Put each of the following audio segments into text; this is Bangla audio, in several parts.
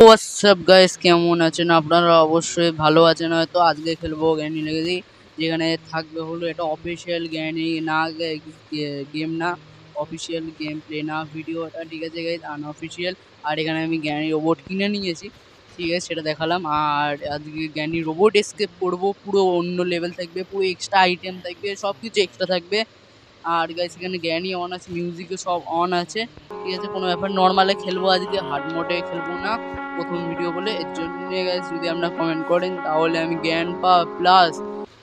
হোয়াটসঅ্যাপ গাইস, কেমন আছেন আপনারা? অবশ্যই ভালো আছেন। হয়তো আজকে খেলবো জ্ঞানী লেগেছি, যেখানে থাকবে হলো এটা অফিসিয়াল জ্ঞানী না, গেম না, অফিসিয়াল গেম প্লে না, ভিডিওটা ঠিক আছে গাইস, আনঅফিসিয়াল। আর এখানে আমি জ্ঞানী রোবট কিনে নিয়েছি, ঠিক আছে, সেটা দেখালাম। আর আজকে জ্ঞানী রোবট এসকেপ করবো, পুরো অন্য লেভেল থাকবে, পুরো এক্সট্রা আইটেম থাকবে, সবকিছু এক্সট্রা থাকবে। আর গাইস এখানে জ্ঞানী অন আছে, মিউজিকও সব অন আছে, ঠিক আছে, কোনো ব্যাপার। নর্মালে খেলবো আজকে, হার্ড মোডে খেলবো না, প্রথম ভিডিও বলে। এর জন্য গাইস যদি আপনারা কমেন্ট করেন তাহলে আমি জ্ঞান পা প্লাস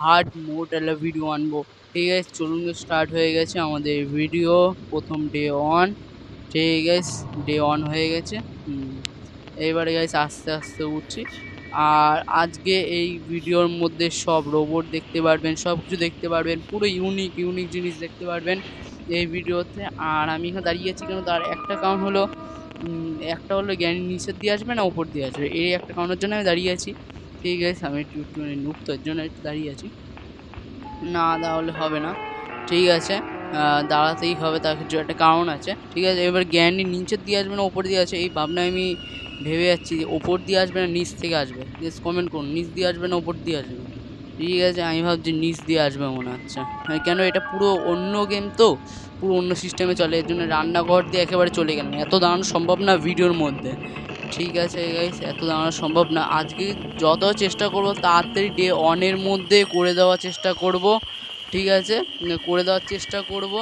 হার্ড মোড এলে ভিডিও আনবো, ঠিক আছে। চলুন, স্টার্ট হয়ে গেছে আমাদের ভিডিও। প্রথম ডে অন, ঠিক আছে, ডে অন হয়ে গেছে। এইবারে গাইস আস্তে আস্তে উঠছি। আর আজকে এই ভিডিওর মধ্যে সব রোবট দেখতে পারবেন, সব কিছু দেখতে পারবেন, পুরো ইউনিক ইউনিক জিনিস দেখতে পারবেন এই ভিডিওতে। আর আমি এখানে দাঁড়িয়ে আছি কেন, তার একটা কারণ হলো, একটা হলো জ্ঞানী নিচের দিয়ে আসবে না উপর দিয়ে আসবে, এই একটা কারণের জন্য আমি দাঁড়িয়ে আছি, ঠিক আছে। আমি একটু নুব, তো এর জন্য একটু দাঁড়িয়ে আছি, না তাহলে হবে না, ঠিক আছে। দাঁড়াতেই হবে, তার কিছু একটা কারণ আছে, ঠিক আছে। এবার জ্ঞানী নিচের দিয়ে আসবে না ওপর দিয়ে আছে, এই ভাবনা আমি ভেবে যাচ্ছি যে ওপর দিয়ে আসবে না নিচ থেকে আসবে। প্লিজ কমেন্ট করুন, নিচ দিয়ে আসবে না ওপর দিয়ে আসবে, ঠিক আছে। আমি ভাবছি নিচ দিয়ে আসবে মনে হচ্ছে, কেন এটা পুরো অন্য গেম তো, পুরো অন্য সিস্টেমে চলে, এর জন্য রান্নাঘর দিয়ে একেবারে চলে গেলাম। এত দাঁড়ানো সম্ভব না ভিডিওর মধ্যে, ঠিক আছে গাইস, এত দাঁড়ানো সম্ভব না। আজকে যত চেষ্টা করবো তাড়াতাড়ি ডে অনের মধ্যে করে দেওয়ার চেষ্টা করব, ঠিক আছে, করে দেওয়ার চেষ্টা করব,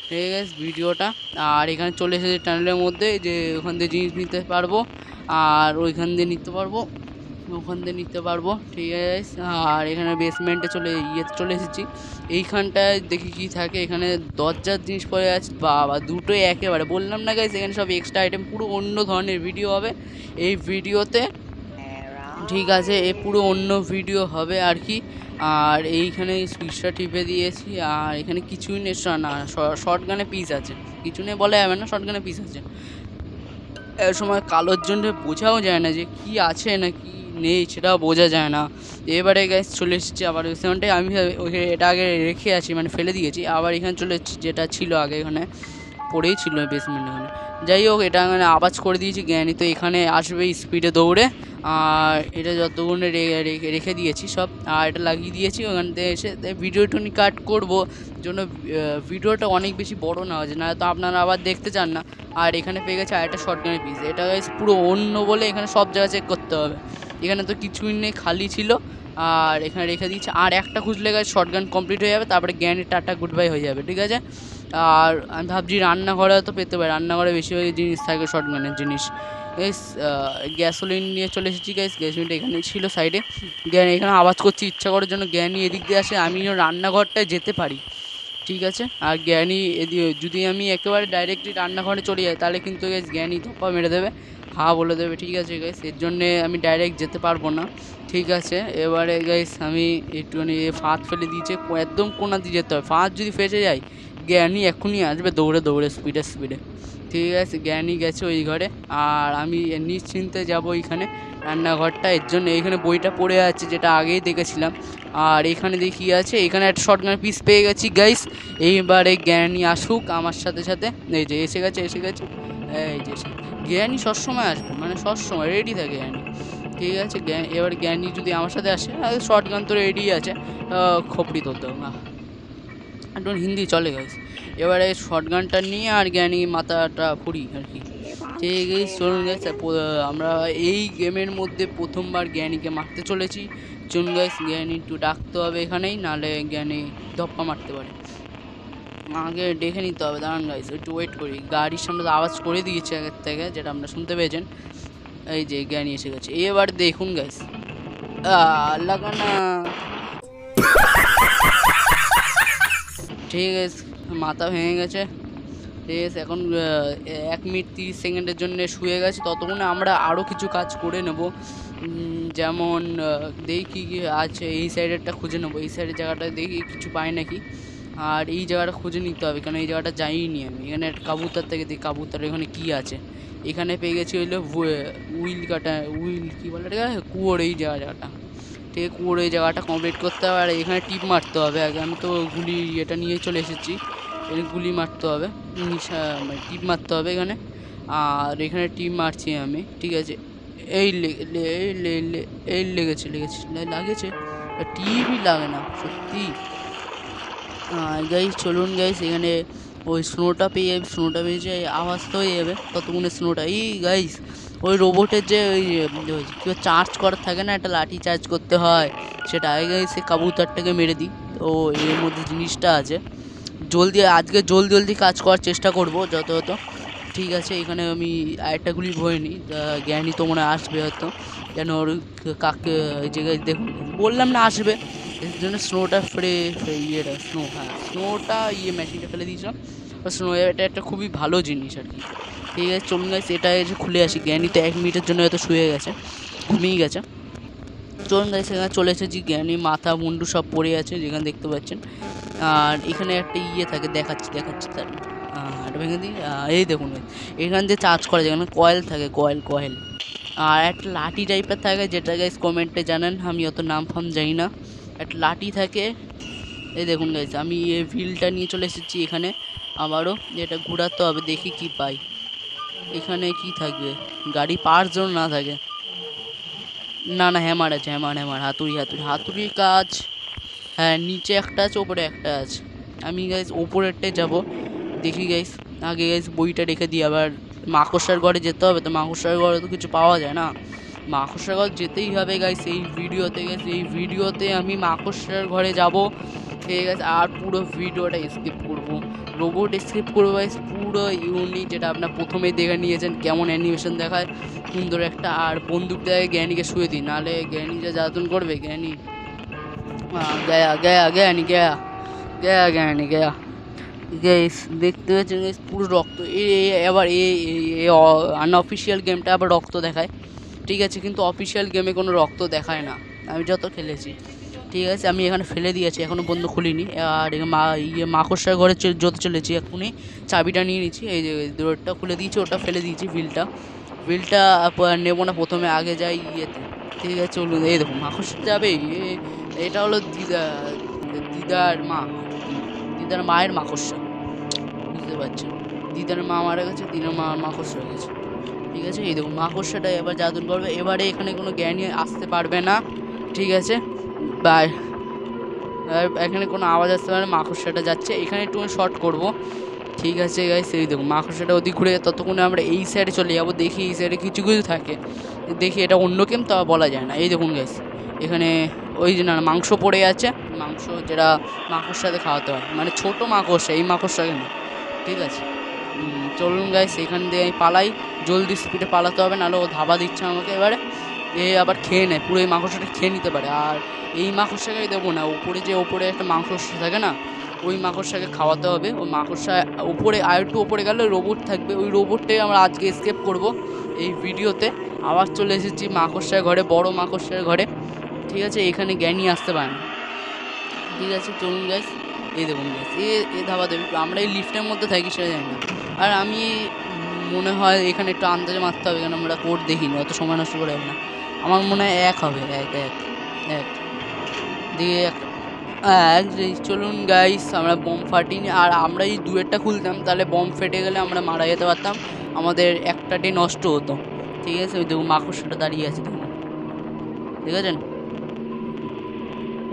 ঠিক আছে ভিডিওটা। আর এখানে চলে এসেছে টানেলের মধ্যে, যে ওখান দিয়ে জিনিস নিতে পারবো, আর ওইখান দিয়ে নিতে পারবো, ওখান দিয়ে নিতে পারবো, ঠিক আছে। আর এখানে বেসমেন্টে চলে এসেছি। এইখানটায় দেখি কি থাকে, এখানে দরজার জিনিস পড়ে আছে, বাবা দুটোই একেবারে, বললাম না গাইস, এখানে সব এক্সট্রা আইটেম, পুরো অন্য ধরনের ভিডিও হবে এই ভিডিওতে, ঠিক আছে। এ পুরো অন্য ভিডিও হবে আর কি। আর এইখানে সুইচটা টিপে দিয়েছি, আর এখানে কিছুই নেই না, শর্ট গানে পিস আছে, কিছু নেই বলা যাবে না, শর্ট গানে পিস আছে। এর সময় কালোর জন্য বোঝাও যায় না যে কি আছে না কি নেই, সেটাও বোঝা যায় না। এবারে গাইস চলে এসেছি আবার বেসমেন্টে, আমি এটা আগে রেখে আছি, মানে ফেলে দিয়েছি, আবার এখানে চলে এসেছি, যেটা ছিল আগে এখানে পড়েই ছিল বেসমেন্ট এখানে। যাই হোক, এটা মানে আওয়াজ করে দিয়েছি জ্ঞানী, তো এখানে আসবে স্পিডে দৌড়ে। আর এটা যতক্ষণে রেখে দিয়েছি সব, আর এটা লাগিয়ে দিয়েছি, ওখান থেকে এসে ভিডিওটুনি কাট করবো জন্য ভিডিওটা অনেক বেশি বড় না হয়েছে, না তো আপনারা আবার দেখতে চান না। আর এখানে পেয়ে গেছে আরেকটা শর্টগানের পিস, এটা পুরো অন্য বলে এখানে সব জায়গা চেক করতে হবে। এখানে তো কিছুই নেই, খালি ছিল, আর এখানে রেখে দিয়েছি। আর একটা খুঁজলে গেছে শর্টগান কমপ্লিট হয়ে যাবে, তারপরে জ্ঞানের টাটা গুড বাই হয়ে যাবে, ঠিক আছে। আর আমি ভাবছি রান্নাঘরে হয়তো পেতে পারি, রান্নাঘরে বেশিরভাগ জিনিস থাকে শর্টগানের জিনিস। গাইস গ্যাসোলিন নিয়ে চলে এসেছি গাইস, গ্যাসোলিনটা এখানে ছিল সাইডে। জ্ঞান এখানে আওয়াজ করছি ইচ্ছা করার জন্য, জ্ঞানী এদিক দিয়ে আসে, আমিও রান্নাঘরটায় যেতে পারি, ঠিক আছে। আর জ্ঞানী যদি আমি একেবারে ডাইরেক্টলি রান্নাঘরে চলে যাই তাহলে কিন্তু গাইস জ্ঞানী ধপ্পা মেরে দেবে, হা বলে দেবে, ঠিক আছে গাইস, এর জন্যে আমি ডাইরেক্ট যেতে পারবো না, ঠিক আছে। এবারে গাইস আমি একটুখানি ফাঁদ ফেলে দিয়েছে, একদম কোনা দিয়ে যেতে হবে, ফাঁদ যদি ফেসে যায় জ্ঞানী এখনই আসবে দৌড়ে দৌড়ে স্পিডে স্পিডে, ঠিক আছে। জ্ঞানী গেছে ওই ঘরে, আর আমি নিশ্চিন্তে যাবো এইখানে রান্নাঘরটা। এর জন্য এইখানে বইটা পড়ে আছে, যেটা আগেই দেখেছিলাম। আর এখানে দেখি আছে, এখানে একটা শর্টগান পিস পেয়ে গেছি গাইস। এইবারে জ্ঞানী আসুক আমার সাথে সাথে, এই যে এসে গেছে, এই যে জ্ঞানী সবসময় আসবে, মানে সবসময় রেডি থাকে জ্ঞানী, ঠিক আছে। এবার জ্ঞানী যদি আমার সাথে আসে, শর্টগান তো রেডি আছে, খোপড়ি তুলতে হবে না, একটু হিন্দি চলে গেছে। এবারে শর্টগানটা নিয়ে আর জ্ঞানী মাথাটা ফুরি আর কি, ঠিক আছে। চলুন গাইস, আমরা এই গেমের মধ্যে প্রথমবার জ্ঞানীকে মারতে চলেছি। চলুন গাইস, জ্ঞানী একটু ডাকতে হবে এখানেই, নাহলে জ্ঞানী ধপ্পা মারতে পারে, আগে দেখে নিতে হবে। দাঁড়ান গাইস, একটু ওয়েট করি, গাড়ির সামনে তো আওয়াজ করে দিয়েছে আগের থেকে, যেটা আপনারা শুনতে পেয়েছেন। এই যে জ্ঞানী এসে গেছে, এবার দেখুন গাইস, লাগানা, ঠিক আছে, মাথা ভেঙে গেছে, ঠিক আছে। এখন 1 মিনিট 30 সেকেন্ডের জন্য শুয়ে গেছে, ততক্ষণে আমরা আরও কিছু কাজ করে নেব। যেমন দেখি কি আছে, এই সাইডেরটা খুঁজে নেবো, এই সাইডের জায়গাটা দেখি কিছু পাই নাকি। আর এই জায়গাটা খুঁজে নিতে হবে, কারণ এই জায়গাটা যাইনি আমি। এখানে একটা কাবুতর থেকে দেখি, কাবুতর এখানে কি আছে। এখানে পেয়ে গেছি হইলো উইল কাটা, উইল কী বলে এটা, কুয়োর এই জায়গাটা, ঠিক আছে। কুয়োর এই জায়গাটা কমপ্লিট করতে হবে, আর এখানে টিপ মারতে হবে আগে। আমি তো গুলি এটা নিয়ে চলে এসেছি, এখানে গুলি মারতে হবে, টিপ মারতে হবে এখানে। আর এখানে টিপ মারছি আমি, ঠিক আছে। এই এই লেগেছে লাগেছে, টিভি লাগে না সত্যি। গাইস চলুন গাইস, এখানে ওই স্নোটা পেয়েছে, আওয়াজ তো হয়ে যাবে ততক্ষণে স্নোটা। এই গাইস ওই রোবটের যে ওই কেউ চার্জ করার থাকে না, একটা লাঠি চার্জ করতে হয়, সেটা আগে গাইস সে কাবুতরটাকে মেরে দিই। তো এর মধ্যে জিনিসটা আছে, আজকে জলদি কাজ করার চেষ্টা করব যত হতো। ঠিক আছে, এখানে আমি আরেকটা গুলি ভরে নিই, জ্ঞানী তো মনে আসবে হয়তো, কেন ওর কাকে এই জায়গায় দেখুন বললাম না আসবে, এর জন্য স্নোটা স্নোটা মেশিনটা ফেলে দিয়েছিলাম। স্নো এটা একটা খুবই ভালো জিনিস আর কি। ঠিক আছে চলুন গাইস, এটা এসে খুলে আসি। জ্ঞানী তো 1 মিনিটের জন্য হয়তো শুয়ে গেছে, ঘুমিয়ে গেছে। চলুন গাইস, এখানে চলে এসেছি। জ্ঞানী মাথা মুন্ডু সব পড়ে আছে যেখানে দেখতে পাচ্ছেন। আর এখানে একটা থাকে, দেখাচ্ছি তার এটা ভেঙে দিই। এই দেখুন এখানে যে চার্জ করা যায়, এখানে কয়েল থাকে, কয়েল আর একটা লাঠি টাইপের থাকে, যেটা গাইস কমেন্টে জানেন, আমি অত নাম ফাম জানি না। একটা লাঠি থাকে, এই দেখুন গাইস আমি এই হুইলটা নিয়ে চলে এসেছি এখানে। আবারও এটা ঘোরাতে হবে, দেখি কি পাই। এখানে কি থাকবে, গাড়ি পার্টস যেন না থাকে। না হ্যামার আছে, হ্যামার হাতুড়ি কাজ। হ্যাঁ নিচে একটা আছে, ওপরে একটা আছে। আমি গাইস ওপরেরটায় যাব, দেখি গাইস। আগে গাইস বইটা রেখে দিই, আবার মাকড়সার ঘরে যেতে হবে। তো মাকড়সার ঘরে তো কিছু পাওয়া যায় না, মাকড়সার ঘর যেতেই হবে গাইস। এই ভিডিওতে আমি মাকড়সার ঘরে যাব, ঠিক আছে। আর পুরো ভিডিওটা স্কিপ করব, রোবট স্কিপ করবো গাইস, পুরো ইউনিক, যেটা আপনার প্রথমেই দেখে নিয়েছেন কেমন অ্যানিমেশন দেখায় সুন্দর একটা। আর বন্দুকটা জ্ঞানীকে শুয়ে দিই, নাহলে জ্ঞানী যা জ্বালাতন করবে। জ্ঞানী গয়া গাইস, দেখতে পাচ্ছেন গাইস পুরো রক্ত। এবার আনঅফিসিয়াল গেমটা আবার রক্ত দেখায়, ঠিক আছে, কিন্তু অফিসিয়াল গেমে কোনো রক্ত দেখায় না আমি যত খেলেছি। ঠিক আছে, আমি এখানে ফেলে দিয়েছি, এখনও বন্ধ খুলিনি। আর মাকড়সার ঘরে যেতে চলেছি, এখনই চাবিটা নিয়ে নিচ্ছি। এই যে ডোরটা খুলে দিয়েছি, ওটা ফেলে দিয়েছি। হুইলটা নেবো না, প্রথমে আগে যাই ইয়েতে। ঠিক আছে চলুন, এই দেখুন মাকড়সা যাবে। এটা হলো দিদার মায়ের মাকড়সা, বুঝতে পারছেন। দিদার মা মারা গেছে, দিদার মা মাকড়সা হয়ে গেছে। ঠিক আছে, এই দেখুন মাকড়সাটা এবার জাদুন করবে। এবারে এখানে কোনো জ্ঞানী আসতে পারবে না, ঠিক আছে। বাই, এখানে কোনো আওয়াজ আসতে পারে না, মাকড়সাটা যাচ্ছে। এখানে একটু শর্ট করব, ঠিক আছে গাইস। এই দেখুন মাকড়সাটা ওদিক ঘুরে, ততক্ষণে আমরা এই সাইডে চলে যাবো। দেখি এই সাইডে কিছু থাকে, দেখি এটা অন্য গেম তো বলা যায় না। এই দেখুন গাইস, এখানে ওই যে না মাংস পড়ে আছে, মাংস যেটা মাকড়সাতে খাওয়াতে হয়, মানে ছোটো মাকড়সা, এই মাকড়সাকে না, ঠিক আছে। চলুন গাইস, এখান দিয়ে আমি পালাই, জলদি স্পিডে পালাতে হবে, নাহলে ও ধাবা দিচ্ছে আমাকে। এবারে আবার খেয়ে নেয়, পুরো এই মাকড়সাটা খেয়ে নিতে পারে। আর এই মাকড়সাকে দেবো না, ওপরে একটা মাকড়সা থাকে না, ওই মাকড়সাকে খাওয়াতে হবে। ওই মাকড়সা উপরে আর একটু ওপরে গেলে রোবট থাকবে, ওই রোবটটাই আমরা আজকে এসকেপ করব এই ভিডিওতে। আবার চলে এসেছি মাকড়সার ঘরে, বড় মাকড়সার ঘরে, ঠিক আছে। এখানে জ্ঞানী আসতে পারে না, ঠিক আছে। চলুন গাইস, এই দেখুন গাইস, ধাবা দেবে। আমরা এই লিফটের মধ্যে থাকি সেটা জানি না। আর আমি মনে হয় এখানে একটু আন্দাজে মারতে হবে, কারণ আমরা কোড দেখিনি, অত সময় নষ্ট করে না। আমার মনে হয় 1 হবে, 1 দিয়ে চলুন গাইস, আমরা বম ফাটিনি। আর আমরা এই দুয়েরটা খুলতাম, তাহলে বম ফেটে গেলে আমরা মারা যেতে পারতাম, আমাদের একটা ডে নষ্ট হতো, ঠিক আছে। ওই দেখুন মাকড়সাটা দাঁড়িয়ে আছে, দেখুন, ঠিক আছে,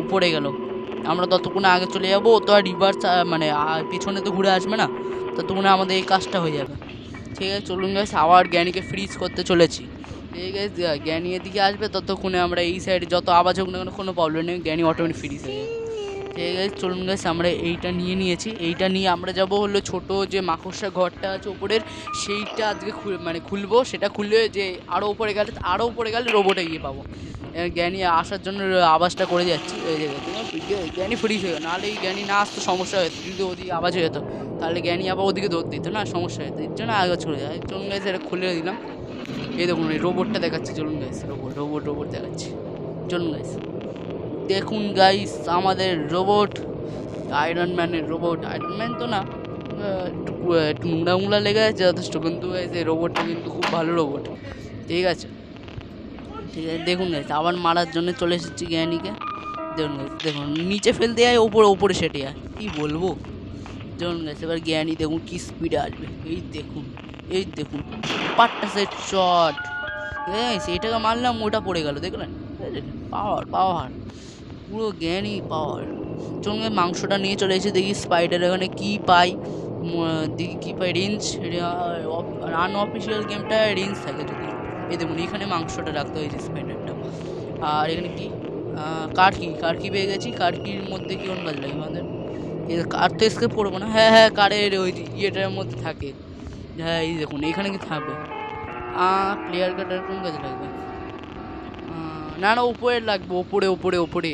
উপরে গেল। আমরা ততক্ষণে আগে চলে যাবো, তো আর রিভার্স মানে পিছনে তো ঘুরে আসবে না, ততক্ষণে আমাদের এই কাজটা হয়ে যাবে, ঠিক আছে। চলুন গাইস, আবার জ্ঞানীকে ফ্রিজ করতে চলেছি, ঠিক আছে। জ্ঞানী এদিকে আসবে, ততক্ষণে আমরা এই সাইডে যত আওয়াজ হোক না কেন কোনো প্রবলেম নেই, জ্ঞানী অটোমেটিক ফ্রিজ হয়ে যাবে, ঠিক আছে। চলুন গাইস, আমরা এইটা নিয়েছি। এইটা নিয়ে আমরা যাব হলো ছোটো যে মাকড়সা ঘরটা আছে ওপরের, সেইটা আজকে খুলবো। সেটা খুললে যে আরও উপরে গেলে রোবটে গিয়ে পাবো। জ্ঞানী আসার জন্য আওয়াজটা করে যাচ্ছি, এই জায়গায় জ্ঞানী ফ্রিজ হয়ে গেল। নাহলে এই জ্ঞানী না আসতো সমস্যা হতো, যদি ওদিকে আওয়াজ হয়ে যেত, তাহলে জ্ঞানী আবার ওদিকে দৌড় দিত না, সমস্যা হতো। এর জন্য আগে চলে যায়। চলুন গাইস, এটা খুলে দিলাম। এই দেখুন এই রোবটটা দেখাচ্ছি, চলুন গাইস, রোবট দেখাচ্ছি, চলুন গাইস। দেখুন গাইস, আমাদের রোবট, আয়রন ম্যানের রোবট। আয়রন ম্যান তো না, একটু নোংরা লেগে আছে যথেষ্ট, কিন্তু এই রোবটটা কিন্তু খুব ভালো রোবট, ঠিক আছে। দেখুন গাইস, আবার মারার জন্য চলে এসেছি জ্ঞানীকে। দেখুন গাইস, দেখুন নিচে ফেলতে যায়, ওপরে সেটে যায়, কী বলবো। দেখুন গাইস, এবার জ্ঞানী দেখুন কি স্পিডে আসবে। এই দেখুন পাট্টা সেট শট, এটাকে মারলাম, ওটা পড়ে গেল, দেখলেন? পাওয়ার পাওয়ার, পুরো জ্ঞানী পাওয়ার। চলুন মাংসটা নিয়ে চলে এসে দেখি স্পাইডার এখানে কি পাই। দেখি কি পাই, রেঞ্জ। আনঅফিসিয়াল গেমটা রেঞ্জ থাকে যদি। এই দেখুন এখানে মাংসটা রাখতে হয়েছে স্পাইডারটা। আর এখানে কি কার কি পেয়ে গেছি। কারকির মধ্যে কি কোন কাজ লাগে আমাদের? কার তো এসকে পড়বো না। হ্যাঁ হ্যাঁ, কারের ওই ইয়েটার মধ্যে থাকে। হ্যাঁ এই দেখুন এখানে কি থাকবে। প্লেয়ার কার্ডের কোন কাজে লাগবে? না না, উপরে লাগবে, ওপরে ওপরে ওপরে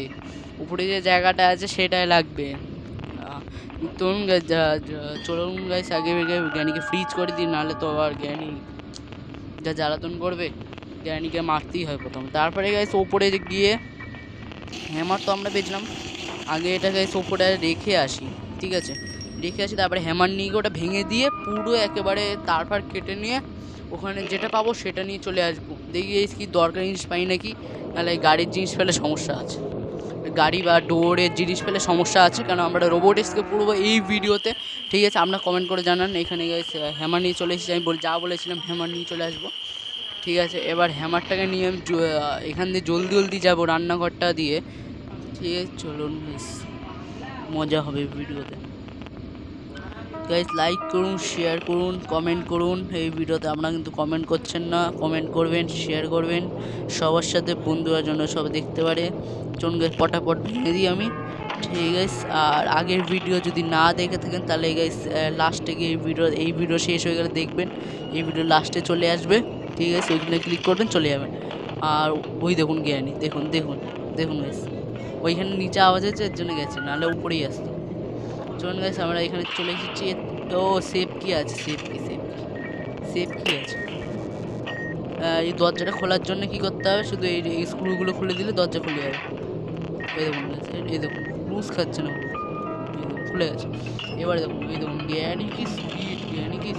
উপরে যে জায়গাটা আছে সেটাই লাগবে। চলুন চলুন গাইস, আগে জ্ঞানীকে ফ্রিজ করে দিই, নাহলে তো আবার জ্ঞানী যা জ্বালাতন করবে। জ্ঞানীকে মারতেই হয় প্রথম, তারপরে গাইস ওপরে গিয়ে হ্যামার তো আমরা বেচলাম। আগে এটা গাইস ওপরে রেখে আসি, ঠিক আছে? রেখে আসি, তারপরে হ্যামার নিয়ে ওটা ভেঙে দিয়ে পুরো একেবারে তারপর কেটে নিয়ে ওখানে যেটা পাবো সেটা নিয়ে চলে আসবো। দেখি কি দরকারি জিনিস পাই নাকি, নাহলে গাড়ির জিনিস পেলে সমস্যা আছে। গাড়ি বা ডোরের জিনিস পেলে সমস্যা আছে, কারণ আমরা রোবোটিক্সকে পুরো এই ভিডিওতে, ঠিক আছে? আপনারা কমেন্ট করে জানান। এখানে গাইস হ্যামার নিয়ে চলে এসেছি, আমি যা বলেছিলাম হ্যামার নিয়ে চলে আসবো, ঠিক আছে? এবার হ্যামারটাকে নিয়ে আমি এখান দিয়ে জলদি জলদি যাবো রান্নাঘরটা দিয়ে, ঠিক আছে? চলুন মজা হবে ভিডিওতে। গাইস লাইক করুন, শেয়ার করুন, কমেন্ট করুন। এই ভিডিওতে আপনারা কিন্তু কমেন্ট করছেন না, কমেন্ট করবেন, শেয়ার করবেন সবার সাথে, বন্ধুরা জন্য সব দেখতে পারে। চলুন গাইস পটাপট ভেঙে দিই আমি, ঠিক আছে? আর আগের ভিডিও যদি না দেখে থাকেন তাহলে গাইস লাস্টে গিয়ে এই ভিডিও শেষ হয়ে গেলে দেখবেন, এই ভিডিও লাস্টে চলে আসবে, ঠিক আছে? ওইখানে ক্লিক করবেন, চলে যাবেন। আর ওই দেখুন জ্ঞানী, দেখুন দেখুন দেখুন গাইস, ওইখানে নিচে আওয়াজ হচ্ছে, এর জন্য গেছে, নাহলে উপরেই আসতো। চলুন গাইস আমরা এখানে চলে এসেছি। ও সেফ কি আছে, সেফ কি আছে? এই দরজাটা খোলার জন্য কি করতে হবে? শুধু এই স্ক্রুগুলো খুলে দিলে দরজা খুলে যাবে। এই দেখুন এই দেখুন, লুজ খাচ্ছে না, খুলে গেছে। এবারে দেখুন, এই দেখুন জ্ঞানী কি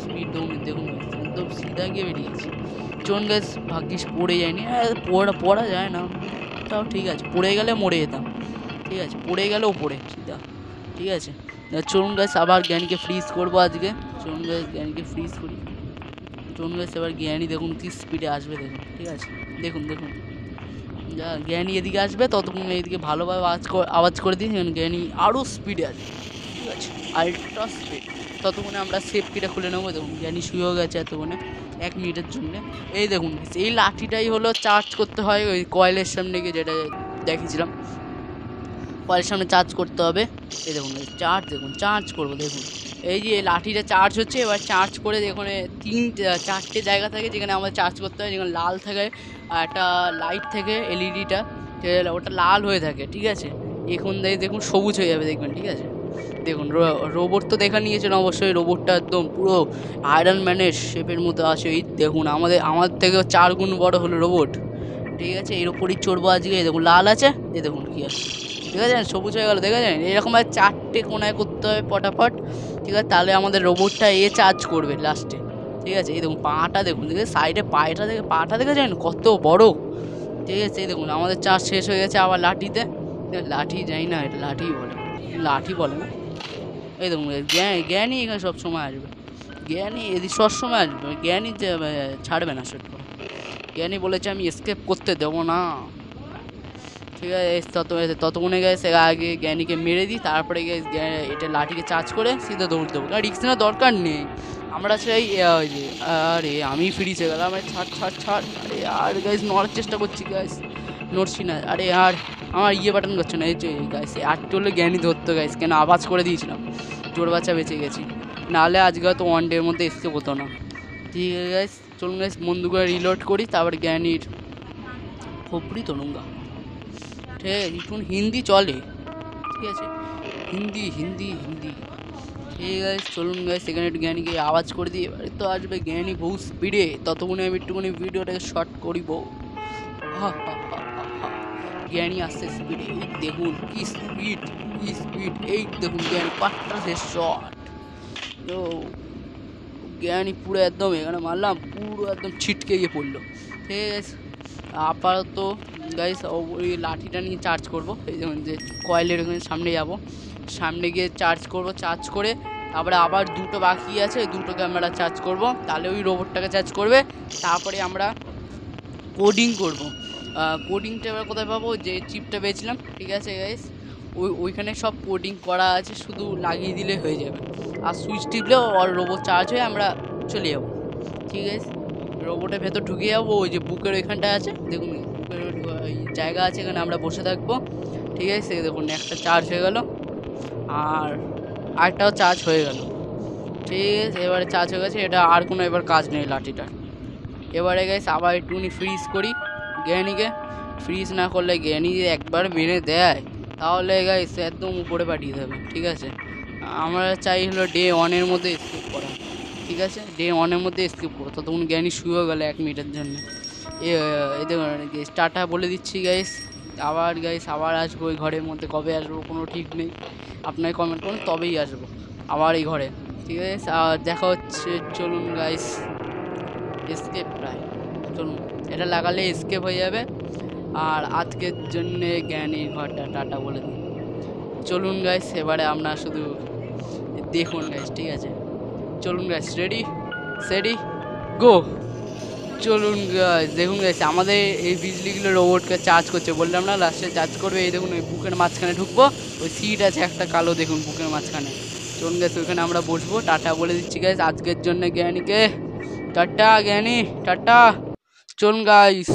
স্পিড দেখুন একদম সিধা গিয়ে বেরিয়েছি। চলুন গাইস ভাগ্যিস পড়ে যায়নি, পড়া যায় না, তাও ঠিক আছে, পড়ে গেলে মরে যেতাম, ঠিক আছে? পড়ে গেলেও পড়ে সিধা, ঠিক আছে? চলুন গাইস আবার জ্ঞানীকে ফ্রিজ করবো আজকে। চলুন গাইস জ্ঞানীকে ফ্রিজ করি। চলুন গাইস এবার জ্ঞানী দেখুন কি স্পিডে আসবে, দেখুন, ঠিক আছে? দেখুন দেখুন, যা জ্ঞানী এদিকে আসবে ততক্ষণ এইদিকে ভালোভাবে আওয়াজ করে দিই, জ্ঞানী আরও স্পিডে আসবে, ঠিক আছে? Ultra speed. ততক্ষণে আমরা সেফ কিটা খুলে নেবো। দেখুন জ্ঞানী শুয়ে গেছে এতক্ষণে 1 মিনিটের জন্য। এই দেখুন এই লাঠিটাই হলো চার্জ করতে হয় ওই কয়েলের সামনে গিয়ে, যেটা দেখেছিলাম, কয়েলের সামনে চার্জ করতে হবে। এই দেখুন দেখুন চার্জ করবো, দেখুন এই যে লাঠিটা চার্জ হচ্ছে। এবার চার্জ করে এখানে 4টে জায়গা থাকে যেখানে আমাদের চার্জ করতে হয়। যেখানে লাল থাকে আর একটা লাইট থাকে এলইডিটা, ওটা লাল হয়ে থাকে, ঠিক আছে? এখন দেখুন সবুজ হয়ে যাবে, দেখবেন, ঠিক আছে? দেখুন রোবট তো দেখা নিয়েছেন অবশ্যই, রোবটটা একদম পুরো আয়রন ম্যানের শেপের মতো আছে। এই দেখুন আমাদের থেকে 4 গুণ বড় হলো রোবট, ঠিক আছে? এর ওপরই চড়বো আজকে। দেখুন লাল আছে, এই দেখুন কি আছে, ঠিক আছে? সবুজ হয়ে গেল, দেখা যায় এরকমভাবে 4টে কোণায় করতে হবে পটাপট, ঠিক আছে? তাহলে আমাদের রোবটটা চার্জ করবে লাস্টে, ঠিক আছে? এই দেখুন পাটা দেখুন, সাইডে পাটা দেখে যান কত বড়, ঠিক আছে? এই দেখুন আমাদের চার্জ শেষ হয়ে গেছে। আবার লাঠিতে, লাঠি যাই না, এটা লাঠি বলে না। এই দেখুন জ্ঞানী এখানে সবসময় আসবে, জ্ঞানী এদিকে সবসময় আসবে, জ্ঞানী ছাড়বে না সেটা। জ্ঞানী বলেছে আমি এসকেপ করতে দেবো না, ঠিক আছে? ততক্ষণে গেছে আগে জ্ঞানীকে মেরে দিই, তারপরে এটা লাঠিকে চার্জ করে সিধা দৌড় দেবো, কারণ রিক্স নেওয়ার দরকার নেই। আমরা সেই ওই যে, আরে আমি ফ্রিজ হয়ে গেলাম, ছাড়। আরে আর গাইস নড়ার চেষ্টা করছি, গাইস নড়ছি না। আরে আর আমার বাটন করছে না, এই যে গাইস আটটি হলে জ্ঞানী ধরতো গাইস, কেন আওয়াজ করে দিয়েছিলাম, জোর বাচ্চা বেঁচে গেছি, নাহলে আজকে হয়তো 1 ডের মধ্যে এসকেপ হতো না। ঠিক আছে গাইস, চলুন গাইস বন্ধু করে রিলোড করি, তারপর জ্ঞানীর খোপড়ি তরুঙ্গা, ঠিক আছে? এখন হিন্দি চলে, ঠিক আছে? হিন্দি ঠিক আছে। চলুন গাইস সেখানে একটু জ্ঞানীকে আওয়াজ করে দিই। এবারে তো আসবে জ্ঞানী বহু স্পিডে, ততক্ষণে আমি একটুখানি ভিডিওটাকে শর্ট করিব। জ্ঞানী আসছে স্পিডে, এই দেখুন কি স্পিড, এই দেখুন জ্ঞানী পাট্টা শেষ শট। তো জ্ঞানী পুরো একদম এখানে মারলাম, পুরো একদম ছিটকে গিয়ে পড়লো, ঠিক আছে? আপাতত গাইস ওই লাঠিটা নিয়ে চার্জ করবো। এই যেমন যে কয়েলের ওখানে সামনে যাব, সামনে গিয়ে চার্জ করবো, চার্জ করে তারপরে আবার 2টো বাকি আছে, ওই 2টোকে আমরা চার্জ করবো, তাহলে ওই রোবটটাকে চার্জ করবে। তারপরে আমরা কোডিং করবো। কোডিংটা এবার কোথায় পাবো? যে চিপটা পেয়েছিলাম, ঠিক আছে গাইস, ওইখানে সব কোডিং করা আছে, শুধু লাগিয়ে দিলে হয়ে যাবে। আর সুইচ টিপলেও আর রোবট চার্জ হয়ে আমরা চলে যাবো। ঠিক আছে, রোবটের ভেতর ঢুকে যাবো। ওই যে বুকের ওইখানটায় আছে, দেখুন বুকের জায়গা আছে, এখানে আমরা বসে থাকবো। ঠিক আছে, দেখুন একটা চার্জ হয়ে গেল, আর আরেকটাও চার্জ হয়ে গেল। ঠিক আছে, এবারে চার্জ হয়ে গেছে, এটা আর কোনো এবার কাজ নেই লাঠিটার। এবারে গাইস আবার একটুখানি ফ্রিজ করি জ্ঞানীকে। ফ্রিজ না করলে জ্ঞানী একবার মেরে দেয় তাহলে গাইস একদম উপরে পাঠিয়ে দেবে। ঠিক আছে, আমরা চাই হলো ডে 1-এর মধ্যে স্কিপ করা। ঠিক আছে, ডে 1-এর মধ্যে স্কিপ করো, ততক্ষণ জ্ঞানী শুয়ে গেলে 1 মিনিটের জন্য। এতে স্টার্টটা বলে দিচ্ছি গাইস। আবার গাইস আবার আসবো ওই ঘরের মধ্যে, কবে আসবো কোনো ঠিক নেই, আপনাকে কমেন্ট করুন তবেই আসবো আবার এই ঘরে। ঠিক আছে, আর দেখা হচ্ছে, চলুন গাইস। এসকেপ প্রায়, চলুন এটা লাগালে এসকেপ হয়ে যাবে। আর আজকের জন্যে জ্ঞানীর ঘরটা টাটা বলে দিই। চলুন গাইস, এবারে আমরা শুধু দেখুন গাইস। ঠিক আছে, চলুন গাইস, রেডি সেডি গো। চলুন গাইস, দেখুন গাইস আমাদের এই বিজলিগুলো রোবটকে চার্জ করছে, বললাম না লাস্টে চার্জ করবে। এই দেখুন ওই বুকের মাঝখানে ঢুকবো, ওই সিট আছে একটা কালো, দেখুন বুকের মাঝখানে। চলুন গাইস, ওইখানে আমরা বসবো। টাটা বলে দিচ্ছি গাইস আজকের জন্য জ্ঞানীকে, টাটা জ্ঞানী, টাটা। চলুন গাইস।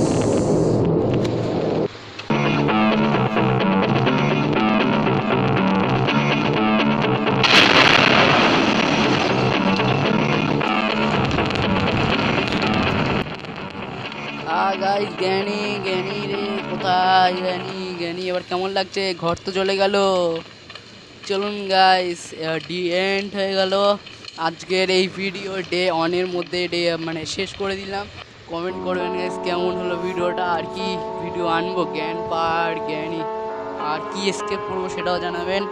গাইস জ্ঞানী, জ্ঞানী রে কোথায়? জ্ঞানী, জ্ঞানী এবার কেমন লাগছে? ঘর তো চলে গেল। চলুন গাইস, ডি এন্ড হয়ে গেল আজকের এই ভিডিও। ডে 1-এর মধ্যে মানে শেষ করে দিলাম। কমেন্ট করবেন গাইস কেমন হলো ভিডিওটা, আর কি ভিডিও আনবো, জ্ঞান পাওয়ার, জ্ঞানী আর কি এসকেপ করবো সেটাও জানাবেন,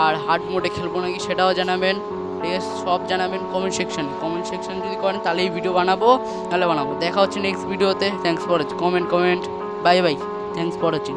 আর হার্ড মোডে খেলবো নাকি সেটাও জানাবেন। ঠিক আছে, সব জানাবেন কমেন্ট সেকশন যদি করেন তাহলে এই ভিডিও বানাবো, তাহলে বানাবো। দেখা হচ্ছে নেক্সট ভিডিওতে। Thanks for watching, comment bye bye, thanks for watching.